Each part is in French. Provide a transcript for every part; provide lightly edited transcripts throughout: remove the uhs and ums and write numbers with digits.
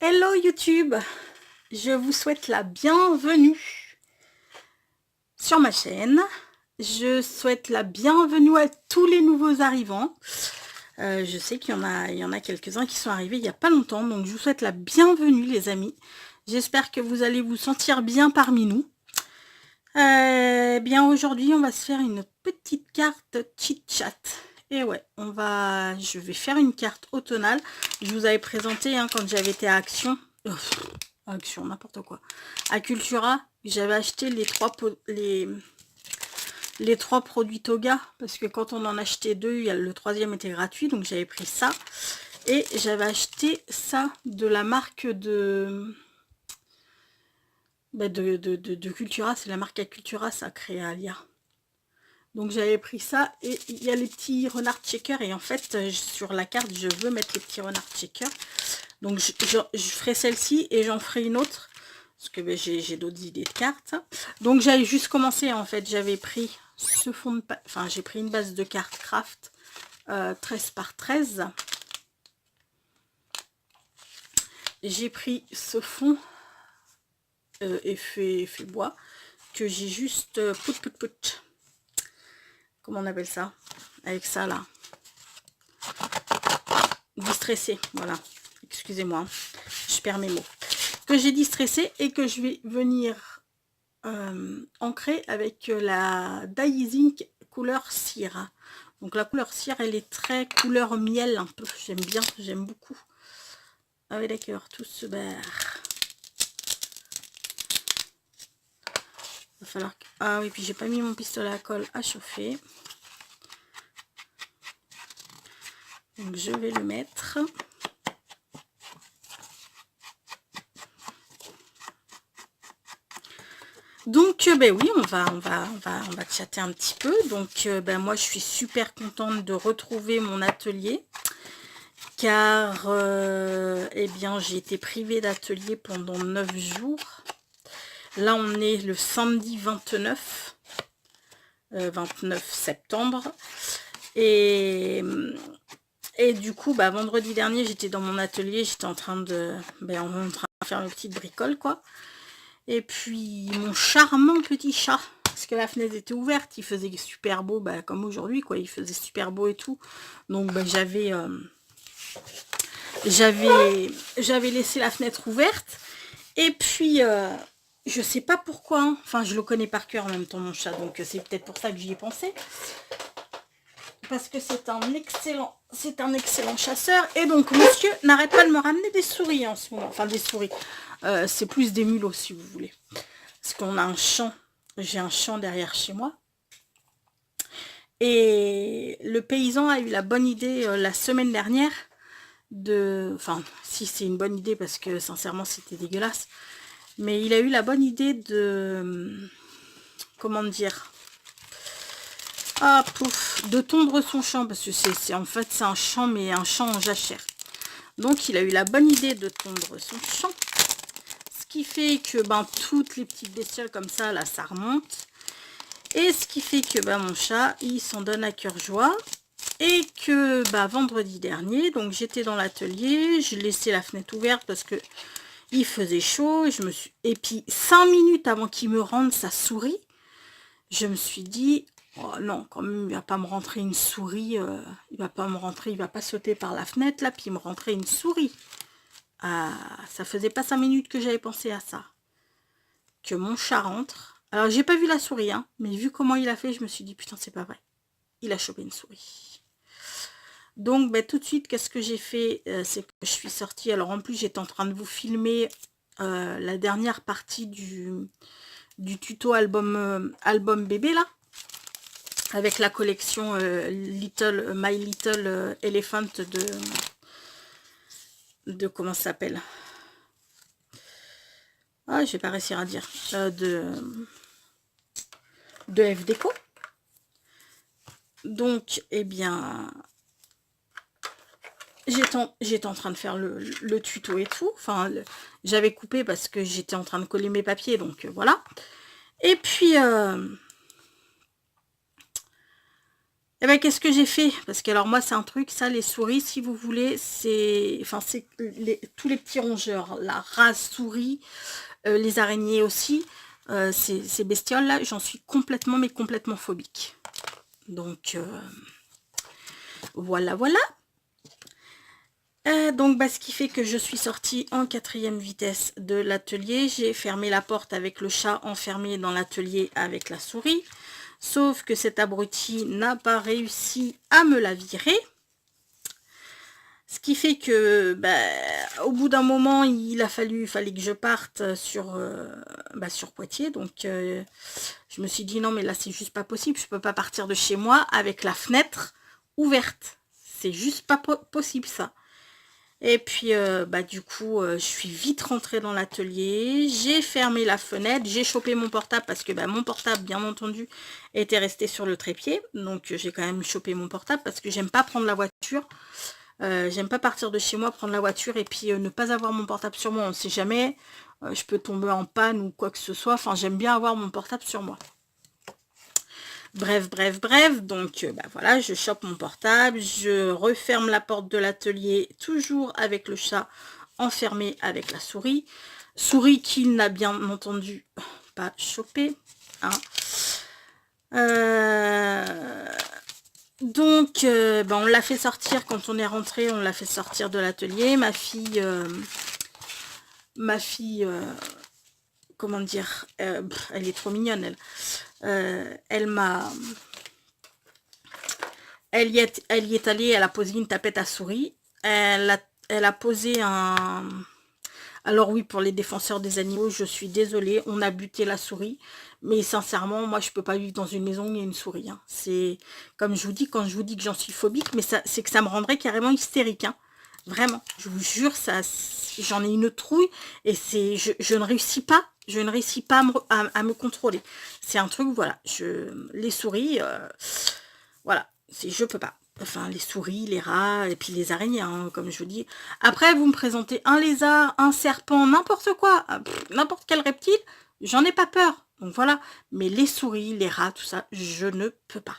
Hello YouTube, je vous souhaite la bienvenue sur ma chaîne. Je souhaite la bienvenue à tous les nouveaux arrivants. Je sais qu'il y en a quelques-uns qui sont arrivés il n'y a pas longtemps, donc je vous souhaite la bienvenue les amis. J'espère que vous allez vous sentir bien parmi nous. Bien aujourd'hui on va se faire une petite carte chit-chat. Et ouais, je vais faire une carte automnale. Je vous avais présenté quand j'avais été à Action. Action, n'importe quoi. À Cultura, j'avais acheté les trois produits Toga. Parce que quand on en achetait deux, le troisième était gratuit. Donc j'avais pris ça. Et j'avais acheté ça de la marque de Cultura. C'est la marque à Cultura, ça crée Alia. Donc j'avais pris ça et il y a les petits renards checkers et en fait sur la carte je veux mettre les petits renards checkers. Donc je ferai celle-ci et j'en ferai une autre parce que j'ai d'autres idées de cartes. Donc j'avais juste commencé en fait, j'avais pris ce fond de j'ai pris une base de cartes craft 13 par 13. J'ai pris ce fond effet bois que j'ai juste pout. Comment on appelle ça? Avec ça là. Distressé, voilà. Excusez-moi, je perds mes mots. Que j'ai distressé et que je vais venir ancrer avec la Dye Zinc couleur cire. Donc la couleur cire, elle est très couleur miel un peu. J'aime bien, j'aime beaucoup. Ah oui d'accord, tout se barre. Va falloir que... Ah oui, puis j'ai pas mis mon pistolet à colle à chauffer. Donc je vais le mettre. Donc ben oui, on va chatter un petit peu. Donc ben moi je suis super contente de retrouver mon atelier car eh bien j'ai été privée d'atelier pendant 9 jours. Là on est le samedi 29 septembre et du coup bah, vendredi dernier j'étais dans mon atelier, j'étais en train de faire mes petites bricoles quoi. Et puis mon charmant petit chat, parce que la fenêtre était ouverte, il faisait super beau, bah, comme aujourd'hui quoi, il faisait super beau et tout. Donc bah, j'avais laissé la fenêtre ouverte. Et puis je sais pas pourquoi, hein. Enfin je le connais par cœur en même temps mon chat, donc c'est peut-être pour ça que j'y ai pensé. Parce que c'est un excellent chasseur. Et donc monsieur n'arrête pas de me ramener des souris en ce moment. Enfin des souris. C'est plus des mulots si vous voulez. Parce qu'on a un champ. J'ai un champ derrière chez moi. Et le paysan a eu la bonne idée la semaine dernière de... Enfin, si c'est une bonne idée parce que sincèrement c'était dégueulasse. Mais il a eu la bonne idée de... Comment dire? Ah, pouf, de tondre son champ, parce que en fait c'est un champ, mais un champ en jachère. Donc il a eu la bonne idée de tondre son champ. Ce qui fait que toutes les petites bestioles comme ça, là, ça remonte. Et ce qui fait que mon chat, il s'en donne à cœur joie. Et que vendredi dernier, donc j'étais dans l'atelier, je laissais la fenêtre ouverte parce que il faisait chaud. Et puis 5 minutes avant qu'il me rende sa souris, je me suis dit... Oh non, quand même, il va pas me rentrer une souris, il va pas sauter par la fenêtre, là, puis me rentrer une souris. Ah, ça faisait pas 5 minutes que j'avais pensé à ça. Que mon chat rentre. Alors, j'ai pas vu la souris, hein, mais vu comment il a fait, je me suis dit, putain, c'est pas vrai. Il a chopé une souris. Donc, tout de suite, qu'est-ce que j'ai fait? C'est que je suis sortie. Alors, en plus, j'étais en train de vous filmer la dernière partie du tuto album bébé, là. Avec la collection My Little Elephant de comment ça s'appelle? Ah, je vais pas réussir à dire. De FDeco. Donc, eh bien, j'étais en train de faire le tuto et tout. Enfin, j'avais coupé parce que j'étais en train de coller mes papiers, donc voilà. Et puis... Et ben qu'est-ce que j'ai fait? Parce que alors moi c'est un truc, ça les souris, si vous voulez, c'est, enfin c'est tous les petits rongeurs, la race souris, les araignées aussi, ces bestioles là, j'en suis complètement mais complètement phobique. Donc voilà voilà. Donc bah, ce qui fait que je suis sortie en 4e vitesse de l'atelier, j'ai fermé la porte avec le chat enfermé dans l'atelier avec la souris. Sauf que cet abruti n'a pas réussi à me la virer. Ce qui fait que, bah, au bout d'un moment, fallait que je parte sur Poitiers. Donc, je me suis dit, non, mais là, c'est juste pas possible. Je peux pas partir de chez moi avec la fenêtre ouverte. C'est juste pas possible, ça. Et puis, du coup, je suis vite rentrée dans l'atelier, j'ai fermé la fenêtre, j'ai chopé mon portable parce que mon portable, bien entendu, était resté sur le trépied. Donc, j'ai quand même chopé mon portable parce que j'aime pas prendre la voiture. J'aime pas partir de chez moi, prendre la voiture et puis ne pas avoir mon portable sur moi. On ne sait jamais, je peux tomber en panne ou quoi que ce soit. Enfin, j'aime bien avoir mon portable sur moi. Bref, donc voilà, je chope mon portable, je referme la porte de l'atelier, toujours avec le chat enfermé avec la souris. Souris qu'il n'a bien entendu pas chopé. Hein. Donc, on l'a fait sortir quand on est rentré, on l'a fait sortir de l'atelier. Ma fille, comment dire, elle est trop mignonne, elle. Elle y est allée, elle a posé une tapette à souris. Elle a posé un... Alors oui, pour les défenseurs des animaux, je suis désolée, on a buté la souris. Mais sincèrement, moi, je peux pas vivre dans une maison où il y a une souris. Hein. C'est comme je vous dis, quand je vous dis que j'en suis phobique, mais c'est que ça me rendrait carrément hystérique. Hein. Vraiment, je vous jure, j'en ai une trouille et je ne réussis pas. Je ne réussis pas à me contrôler. C'est un truc, voilà. Les souris, voilà, je peux pas. Enfin, les souris, les rats, et puis les araignées, hein, comme je vous dis. Après, vous me présentez un lézard, un serpent, n'importe quoi, n'importe quel reptile, j'en ai pas peur. Donc voilà. Mais les souris, les rats, tout ça, je ne peux pas.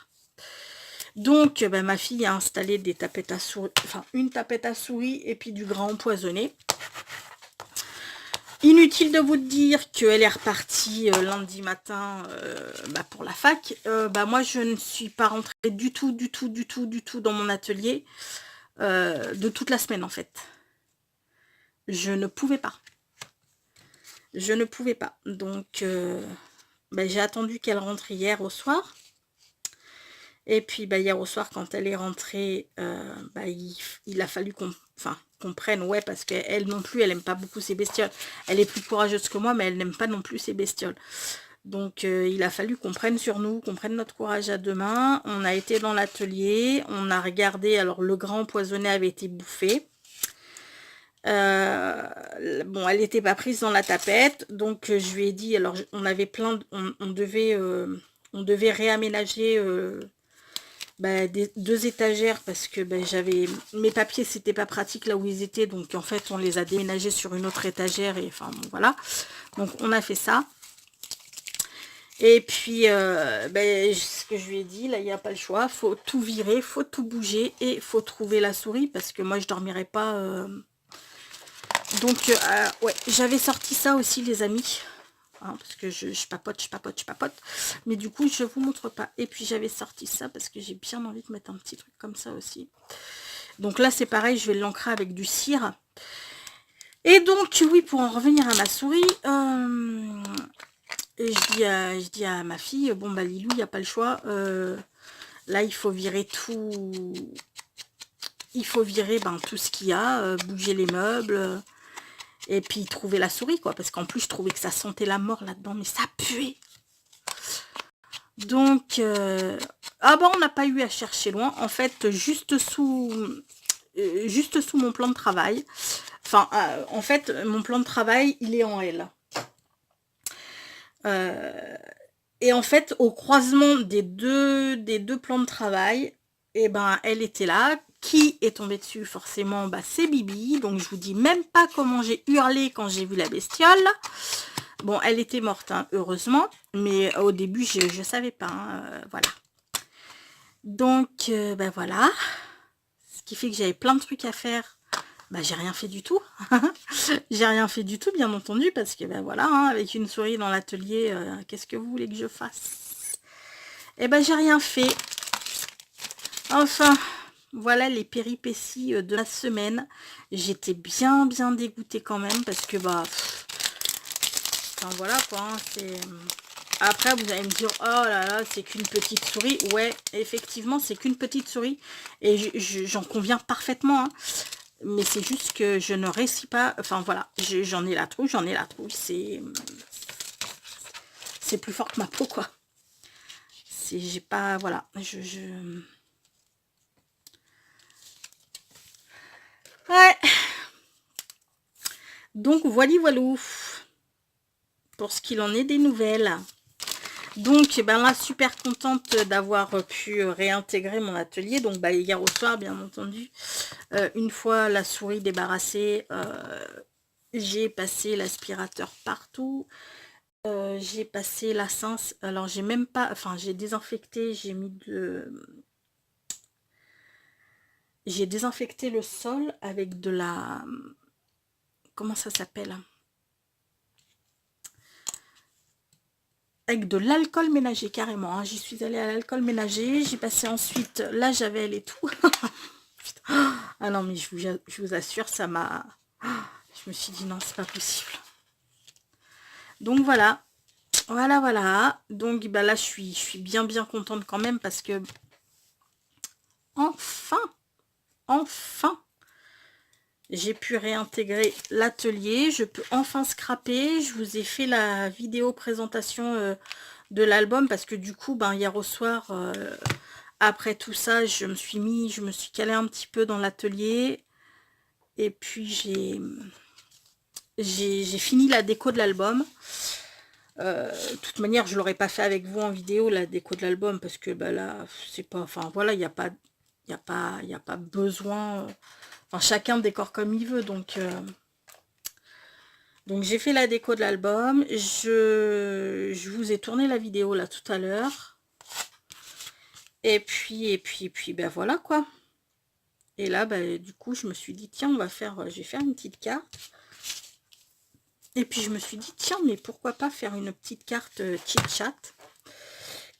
Donc, ma fille a installé des tapettes à souris, enfin, une tapette à souris et puis du gras empoisonné. Inutile de vous dire qu'elle est repartie lundi matin pour la fac. Moi, je ne suis pas rentrée du tout dans mon atelier de toute la semaine, en fait. Je ne pouvais pas. Je ne pouvais pas. Donc, j'ai attendu qu'elle rentre hier au soir. Et puis, hier au soir, quand elle est rentrée, il a fallu qu'on prenne, ouais, parce qu'elle non plus, elle aime pas beaucoup ces bestioles. Elle est plus courageuse que moi, mais elle n'aime pas non plus ces bestioles. Donc, il a fallu qu'on prenne sur nous, qu'on prenne notre courage à deux mains. On a été dans l'atelier, on a regardé, alors le grand empoisonné avait été bouffé. Bon, elle n'était pas prise dans la tapette, donc je lui ai dit, alors on avait on devait réaménager... deux étagères parce que j'avais mes papiers, c'était pas pratique là où ils étaient, donc en fait on les a déménagés sur une autre étagère et enfin bon, voilà, donc on a fait ça. Et puis ce que je lui ai dit, là il n'y a pas le choix, faut tout virer, faut tout bouger et faut trouver la souris parce que moi je dormirai pas. Donc ouais, j'avais sorti ça aussi les amis. Hein, parce que je papote. Mais du coup, je vous montre pas. Et puis, j'avais sorti ça parce que j'ai bien envie de mettre un petit truc comme ça aussi. Donc là, c'est pareil, je vais l'ancrer avec du cire. Et donc, oui, pour en revenir à ma souris, je dis à ma fille, bon, Lilou, il n'y a pas le choix. Là, il faut virer tout. Il faut virer tout ce qu'il y a, bouger les meubles... Et puis trouver la souris, quoi. Parce qu'en plus, je trouvais que ça sentait la mort là-dedans. Mais ça puait. Donc, on n'a pas eu à chercher loin. En fait, juste sous mon plan de travail. Enfin, en fait, mon plan de travail, il est en L. Et en fait, au croisement des deux plans de travail, elle était là. Qui est tombé dessus? Forcément, c'est Bibi. Donc, je vous dis même pas comment j'ai hurlé quand j'ai vu la bestiole. Bon, elle était morte, hein, heureusement. Mais au début, je savais pas. Voilà. Donc, ben voilà. Ce qui fait que j'avais plein de trucs à faire. Bah, j'ai rien fait du tout. J'ai rien fait du tout, bien entendu, parce que ben voilà, hein, avec une souris dans l'atelier, qu'est-ce que vous voulez que je fasse? Eh ben, j'ai rien fait. Enfin, voilà les péripéties de la semaine. J'étais bien dégoûtée quand même, parce que bah, enfin voilà quoi, hein, c'est... Après, vous allez me dire, oh là là, c'est qu'une petite souris. Ouais, effectivement, c'est qu'une petite souris. Et j'en conviens parfaitement, hein. Mais c'est juste que je ne réussis pas. Enfin, voilà, j'en ai la trouille, c'est plus fort que ma peau, quoi. J'ai pas... Voilà, Ouais. Donc, voilà. Pour ce qu'il en est des nouvelles. Donc, ben là, super contente d'avoir pu réintégrer mon atelier. Donc, bah, hier au soir, bien entendu, une fois la souris débarrassée, j'ai passé l'aspirateur partout. J'ai passé la cince. Alors, j'ai même pas... Enfin, j'ai désinfecté, j'ai désinfecté le sol avec de la... Comment ça s'appelle? Avec de l'alcool ménager, carrément. Hein. J'y suis allée à l'alcool ménager. J'ai passé ensuite la javel et tout. Ah non, mais je vous assure, ça m'a... Je me suis dit, non, c'est pas possible. Donc voilà. Voilà. Donc bah, là, je suis bien contente quand même parce que... Enfin, j'ai pu réintégrer l'atelier. Je peux enfin scraper. Je vous ai fait la vidéo présentation de l'album parce que du coup, ben, hier au soir, après tout ça, je me suis calée un petit peu dans l'atelier. Et puis, j'ai fini la déco de l'album. De toute manière, je ne l'aurais pas fait avec vous en vidéo, la déco de l'album, parce que bah, là, c'est pas... Enfin, voilà, il n'y a pas besoin... Enfin, chacun décore comme il veut, donc j'ai fait la déco de l'album. Je vous ai tourné la vidéo là tout à l'heure. Et puis, ben voilà quoi. Et là, ben, du coup, je me suis dit, tiens, je vais faire une petite carte. Et puis, je me suis dit, tiens, mais pourquoi pas faire une petite carte chit-chat.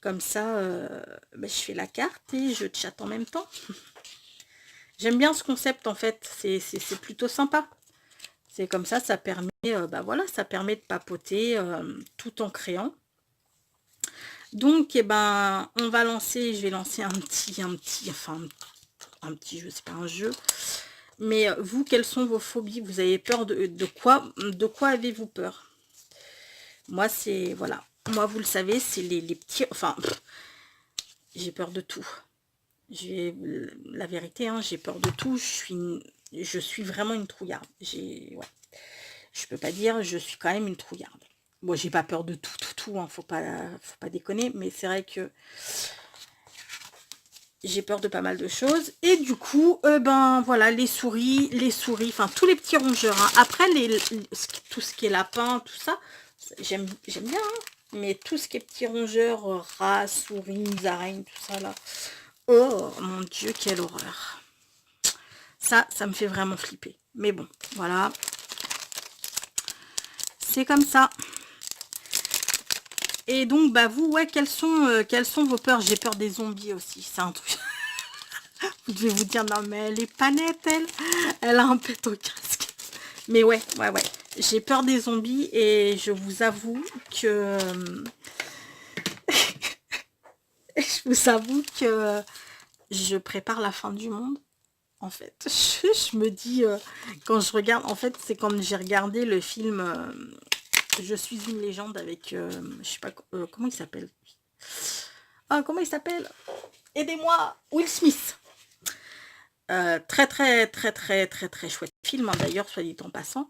Comme ça, ben, je fais la carte et je chatte en même temps. J'aime bien ce concept, en fait. C'est plutôt sympa. C'est comme ça, ça permet, bah voilà, ça permet de papoter tout en créant. Donc, eh ben, je vais lancer un petit jeu, c'est pas un jeu. Mais vous, quelles sont vos phobies? Vous avez peur de quoi avez-vous peur? Moi, c'est, voilà. Moi, vous le savez, c'est les petits, enfin, j'ai peur de tout. La vérité, hein, j'ai peur de tout. Je suis vraiment une trouillarde. Ouais. Je peux pas dire, je suis quand même une trouillarde. Bon, j'ai pas peur de tout, hein, faut pas déconner, mais c'est vrai que j'ai peur de pas mal de choses. Et du coup, ben voilà, les souris, enfin tous les petits rongeurs. Hein. Après, tout ce qui est lapin, tout ça, j'aime bien. Hein. Mais tout ce qui est petits rongeurs, rats, souris, araignées, tout ça là. Oh mon Dieu, quelle horreur. Ça me fait vraiment flipper. Mais bon, voilà. C'est comme ça. Et donc, bah vous, ouais, quelles sont vos peurs? J'ai peur des zombies aussi, c'est un truc. Vous devez vous dire, non mais elle est pas nette, elle a un pet au casque. Mais ouais. J'ai peur des zombies et je vous avoue que... je prépare la fin du monde. En fait, je me dis, quand je regarde, en fait, c'est comme j'ai regardé le film Je suis une légende avec, je sais pas, comment il s'appelle? Ah, comment il s'appelle? Aidez-moi, Will Smith. Très chouette film, hein, d'ailleurs, soit dit en passant.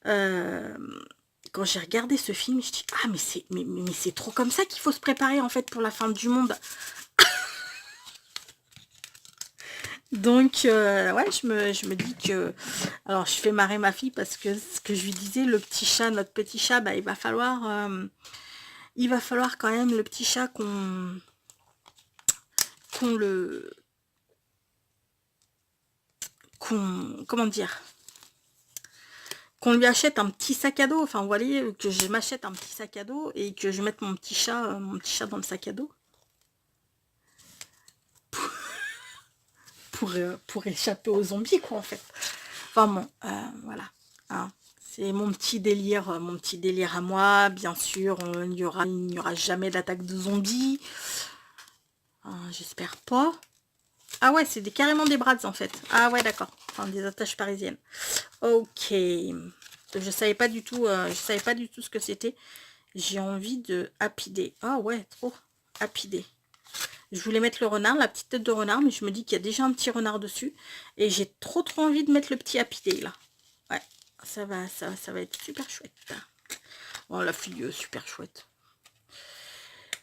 Quand j'ai regardé ce film, je dis, ah, mais c'est trop comme ça qu'il faut se préparer, en fait, pour la fin du monde. Donc, ouais, je me dis que... Alors, je fais marrer ma fille parce que ce que je lui disais, notre petit chat, bah, il va falloir quand même, le petit chat, qu'on le... comment dire, qu'on lui achète un petit sac à dos, enfin vous voyez, que je m'achète un petit sac à dos et que je mette mon petit chat dans le sac à dos pour échapper aux zombies, quoi, en fait. Enfin bon, voilà, hein. C'est mon petit délire à moi. Bien sûr, il n'y aura jamais d'attaque de zombies. J'espère pas. Ah ouais, c'est carrément des brads en fait. Ah ouais, d'accord. Enfin, des attaches parisiennes. Ok. Je savais pas du tout, ce que c'était. J'ai envie de Happy Day. Ah ouais, trop. Happy Day. Je voulais mettre le renard, la petite tête de renard, mais je me dis qu'il y a déjà un petit renard dessus. Et j'ai trop envie de mettre le petit Happy Day là. Ouais, ça va être super chouette. Oh, la fille super chouette.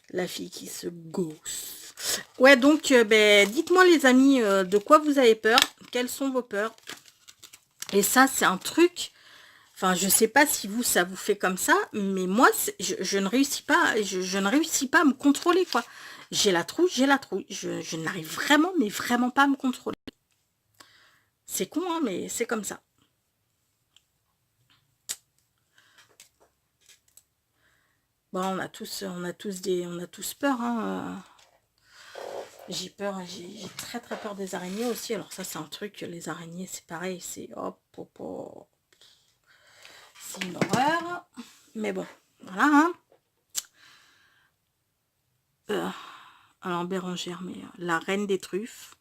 La fille qui se gosse. Ouais, donc, ben, dites-moi les amis, de quoi vous avez peur. Quelles sont vos peurs? Et ça, c'est un truc... Enfin, je sais pas si vous, ça vous fait comme ça, mais moi, je ne réussis pas, je ne réussis pas à me contrôler, quoi. J'ai la trouille. Je n'arrive vraiment, mais vraiment pas à me contrôler. C'est con, hein, mais c'est comme ça. Bon, on a tous peur, hein. J'ai peur, j'ai très peur des araignées aussi. Alors ça, c'est un truc, les araignées, c'est pareil, c'est hop, hop, hop. C'est une horreur. Mais bon, voilà, hein. Alors Bérangère, mais la reine des truffes.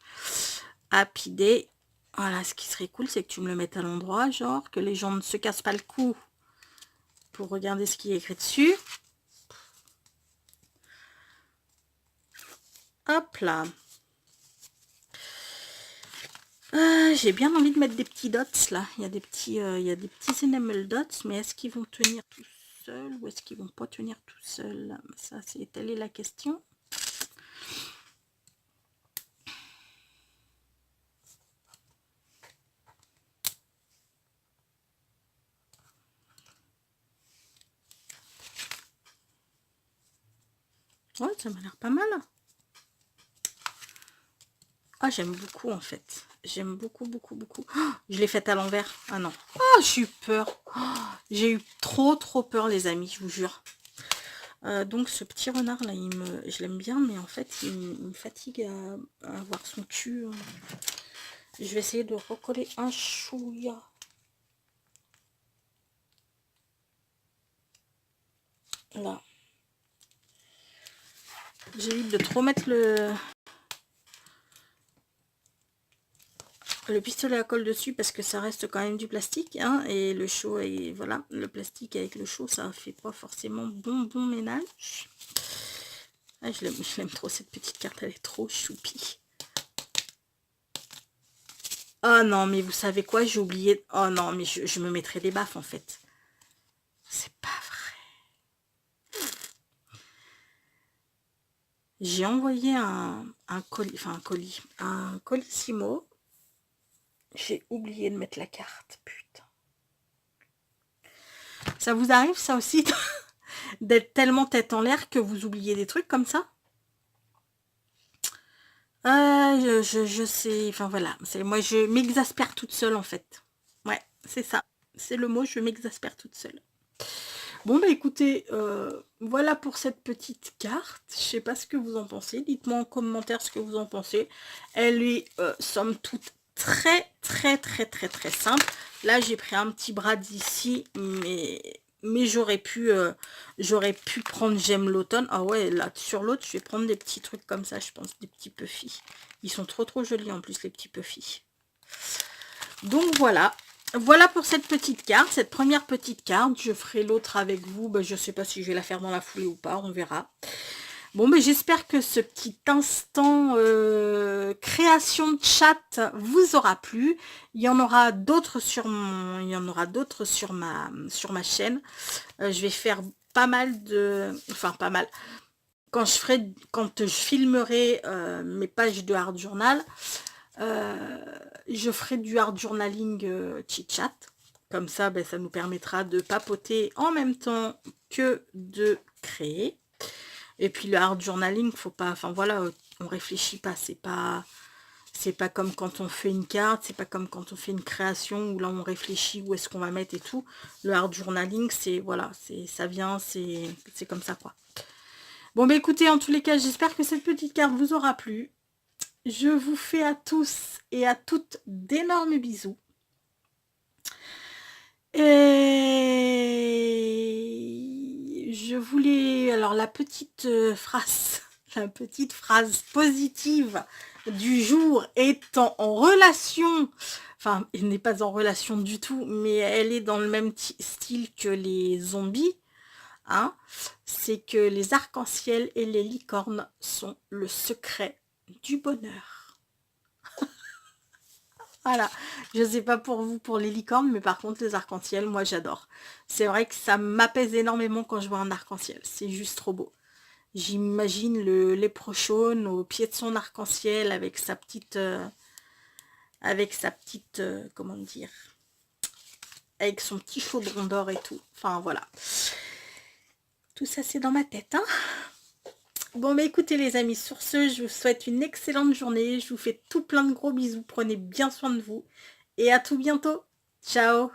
Happy Day. Voilà, ce qui serait cool, c'est que tu me le mettes à l'endroit, genre, que les gens ne se cassent pas le cou pour regarder ce qui est écrit dessus. Hop là. J'ai bien envie de mettre des petits dots là. Il y a des petits enamel dots, mais est-ce qu'ils vont tenir tout seuls ou est-ce qu'ils vont pas tenir tout seuls? Ça, telle est la question. Ouais, ça m'a l'air pas mal. Ah, j'aime beaucoup en fait. J'aime beaucoup. Oh, je l'ai faite à l'envers. Ah non. Oh, j'ai eu peur. Oh, j'ai eu trop peur, les amis, je vous jure. Donc ce petit renard là, je l'aime bien, mais en fait, il me fatigue à avoir son cul. Je vais essayer de recoller un chouïa. Là. J'évite de trop mettre le pistolet à colle dessus parce que ça reste quand même du plastique, hein, et le chaud, et voilà, le plastique avec le chaud, ça fait pas forcément bon ménage. Ah, je l'aime trop cette petite carte, elle est trop choupie. Oh non, mais vous savez quoi, j'ai oublié. Oh non, mais je me mettrai des baffes en fait. C'est pas vrai. J'ai envoyé un colis, un colissimo. J'ai oublié de mettre la carte, putain. Ça vous arrive ça aussi d'être tellement tête en l'air que vous oubliez des trucs comme ça? Je sais, enfin voilà, moi je m'exaspère toute seule en fait. Ouais, c'est ça, c'est le mot, je m'exaspère toute seule. Bon bah écoutez, voilà pour cette petite carte. Je sais pas ce que vous en pensez, dites-moi en commentaire ce que vous en pensez. Elle est somme toute très simple. Là j'ai pris un petit bras d'ici, mais j'aurais pu prendre J'aime l'automne. Ah ouais, là sur l'autre je vais prendre des petits trucs comme ça, je pense, des petits puffy. Ils sont trop jolis en plus, les petits puffy. Donc voilà pour cette petite carte, cette première petite carte. Je ferai l'autre avec vous. Ben, je sais pas si je vais la faire dans la foulée ou pas, on verra. Bon, mais j'espère que ce petit instant création de chat vous aura plu. Il y en aura d'autres sur ma chaîne. Je vais faire pas mal de... Enfin, pas mal. Quand je filmerai mes pages de hard journal, je ferai du hard journaling chit-chat. Comme ça, ben, ça nous permettra de papoter en même temps que de créer. Et puis le hard journaling, faut pas... Enfin voilà, on réfléchit pas, c'est pas comme quand on fait une carte, c'est pas comme quand on fait une création où là on réfléchit où est-ce qu'on va mettre et tout. Le hard journaling, c'est voilà, ça vient, c'est comme ça quoi. Bon bah écoutez, en tous les cas, j'espère que cette petite carte vous aura plu. Je vous fais à tous et à toutes d'énormes bisous. Et je voulais, alors la petite phrase positive du jour étant en relation, enfin elle n'est pas en relation du tout, mais elle est dans le même style que les zombies, hein, c'est que les arcs-en-ciel et les licornes sont le secret du bonheur. Voilà, je sais pas pour vous, pour les licornes, mais par contre les arcs-en-ciel, moi j'adore. C'est vrai que ça m'apaise énormément quand je vois un arc-en-ciel, c'est juste trop beau. J'imagine le léprechaune au pied de son arc-en-ciel avec sa petite, comment dire, avec son petit chaudron d'or et tout. Enfin voilà, tout ça c'est dans ma tête, hein. Bon bah écoutez les amis, sur ce, je vous souhaite une excellente journée. Je vous fais tout plein de gros bisous. Prenez bien soin de vous. Et à tout bientôt. Ciao.